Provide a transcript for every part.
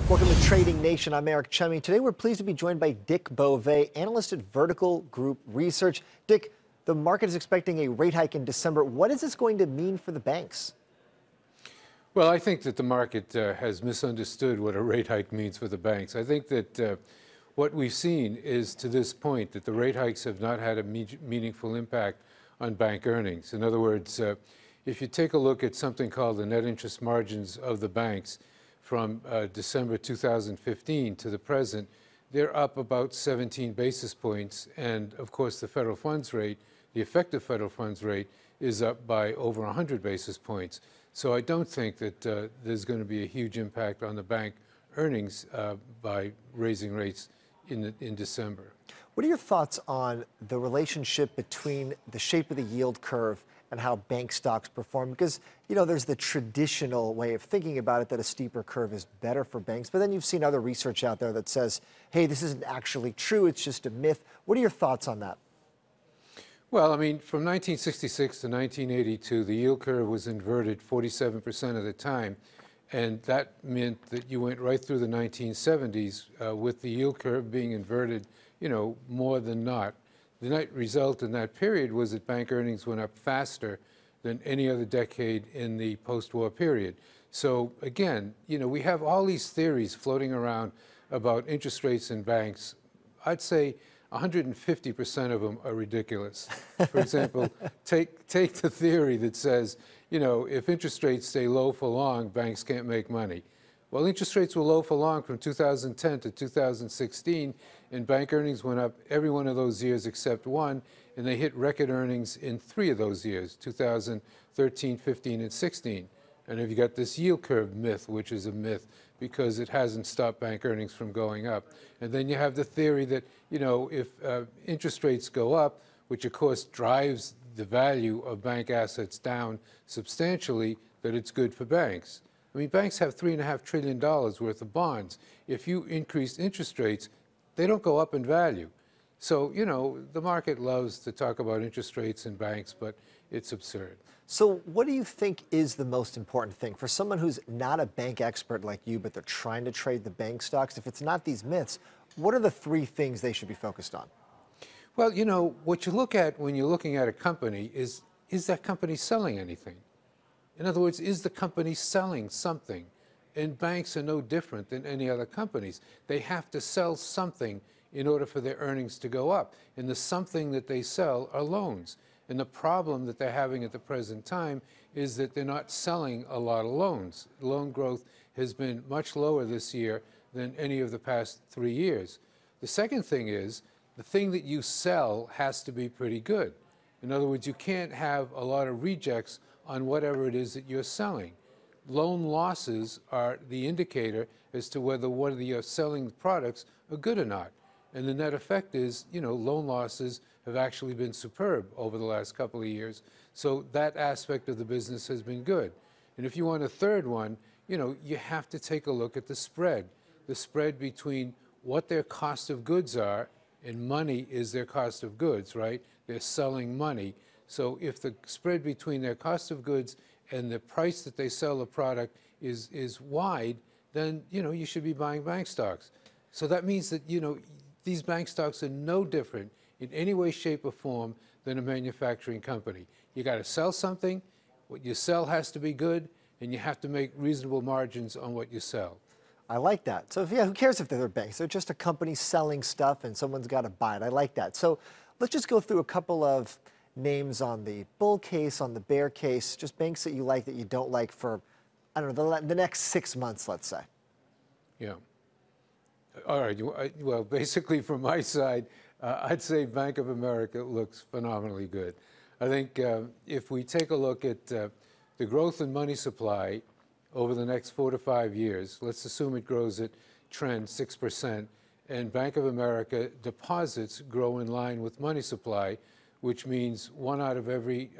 Welcome to Trading Nation. I'm Eric Chemi. Today we're pleased to be joined by Dick Bove, analyst at Vertical Group Research. Dick, the market is expecting a rate hike in December. What is this going to mean for the banks? Well, I think that the market has misunderstood what a rate hike means for the banks. I think that what we've seen is, to this point, that the rate hikes have not had a meaningful impact on bank earnings. In other words, if you take a look at something called the net interest margins of the banks from December 2015 to the present, they're up about 17 basis points. And of course, the federal funds rate, the effective federal funds rate, is up by over 100 basis points. So I don't think that there's going to be a huge impact on the bank earnings by raising rates in December. What are your thoughts on the relationship between the shape of the yield curve and how bank stocks perform? Because, you know, there's the traditional way of thinking about it that a steeper curve is better for banks. But then you've seen other research out there that says, hey, this isn't actually true. It's just a myth. What are your thoughts on that? Well, I mean, from 1966 to 1982, the yield curve was inverted 47% of the time. And that meant that you went right through the 1970s with the yield curve being inverted, you know, more than not. The net result in that period was that bank earnings went up faster than any other decade in the post-war period. So again, you know, we have all these theories floating around about interest rates in banks. I'd say 150% of them are ridiculous. For example, take the theory that says, you know, if interest rates stay low for long, banks can't make money. Well, interest rates were low for long from 2010 to 2016, and bank earnings went up every one of those years except one, and they hit record earnings in 3 of those years, 2013, 15, and 16. And have you got this yield curve myth, which is a myth because it hasn't stopped bank earnings from going up. And then you have the theory that, you know, if interest rates go up, which of course drives the value of bank assets down substantially, that it's good for banks. I mean, banks have $3.5 trillion worth of bonds. If you increase interest rates, they don't go up in value. So, you know, the market loves to talk about interest rates in banks, but it's absurd. So what do you think is the most important thing for someone who's not a bank expert like you, but they're trying to trade the bank stocks? If it's not these myths, what are the 3 things they should be focused on? Well, you know, what you look at when you're looking at a company is that company selling anything? In other words, is the company selling something? And banks are no different than any other companies. They have to sell something in order for their earnings to go up. And the something that they sell are loans. And the problem that they're having at the present time is that they're not selling a lot of loans. Loan growth has been much lower this year than any of the past 3 years. The second thing is, the thing that you sell has to be pretty good. In other words, you can't have a lot of rejects on whatever it is that you're selling. Loan losses are the indicator as to whether one of your selling products are good or not. And the net effect is, you know, loan losses have actually been superb over the last couple of years. So that aspect of the business has been good. And if you want a third one, you know, you have to take a look at the spread between what their cost of goods are, and money is their cost of goods, right? They're selling money. So if the spread between their cost of goods and the price that they sell the product is wide, then, you know, you should be buying bank stocks. So that means that, you know, these bank stocks are no different in any way, shape, or form than a manufacturing company. You got to sell something. What you sell has to be good, and you have to make reasonable margins on what you sell. I like that. So, yeah, who cares if they're banks? They're just a company selling stuff, and someone's got to buy it. I like that. So let's just go through a couple of names on the bull case, on the bear case, just banks that you like, that you don't like for, I don't know, the next 6 months, let's say. Yeah. All right. Well, basically, from my side, I'd say Bank of America looks phenomenally good. I think if we take a look at the growth in money supply over the next 4 to 5 years, let's assume it grows at trend 6%, and Bank of America deposits grow in line with money supply, which means 1 out of every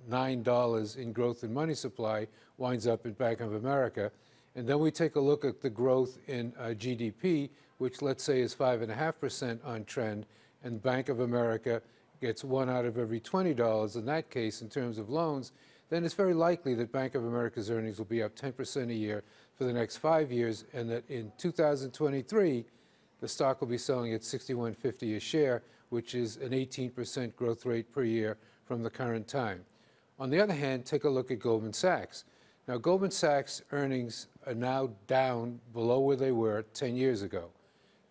$9 in growth in money supply winds up in Bank of America. And then we take a look at the growth in GDP, which let's say is 5.5% on trend, and Bank of America gets 1 out of every $20 in that case in terms of loans, then it's very likely that Bank of America's earnings will be up 10% a year for the next 5 years, and that in 2023, the stock will be selling at $61.50 a share, which is an 18% growth rate per year from the current time. On the other hand, take a look at Goldman Sachs. Now, Goldman Sachs earnings are now down below where they were 10 years ago.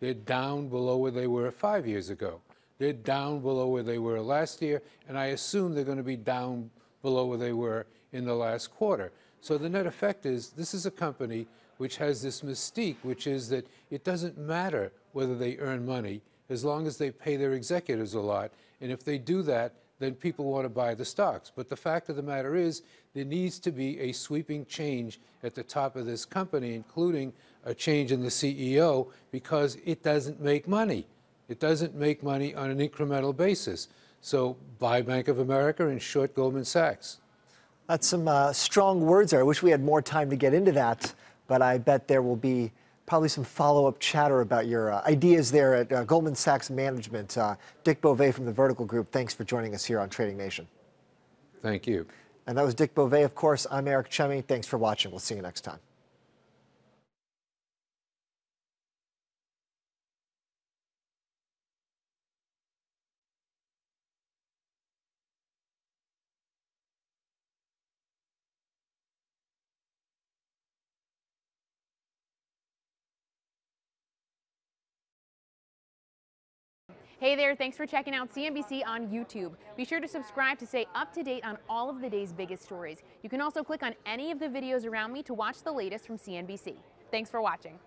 They're down below where they were 5 years ago. They're down below where they were last year, and I assume they're going to be down below where they were in the last quarter. So the net effect is this is a company which has this mystique, which is that it doesn't matter whether they earn money as long as they pay their executives a lot. And if they do that, then people want to buy the stocks. But the fact of the matter is there needs to be a sweeping change at the top of this company, including a change in the CEO, because it doesn't make money. It doesn't make money on an incremental basis. So buy Bank of America and short Goldman Sachs. That's some strong words there. I wish we had more time to get into that, but I bet there will be probably some follow-up chatter about your ideas there at Goldman Sachs Management. Dick Bove from the Vertical Group, thanks for joining us here on Trading Nation. Thank you. And that was Dick Bove, of course. I'm Eric Chemi. Thanks for watching. We'll see you next time. Hey there, thanks for checking out CNBC on YouTube. Be sure to subscribe to stay up to date on all of the day's biggest stories. You can also click on any of the videos around me to watch the latest from CNBC. Thanks for watching.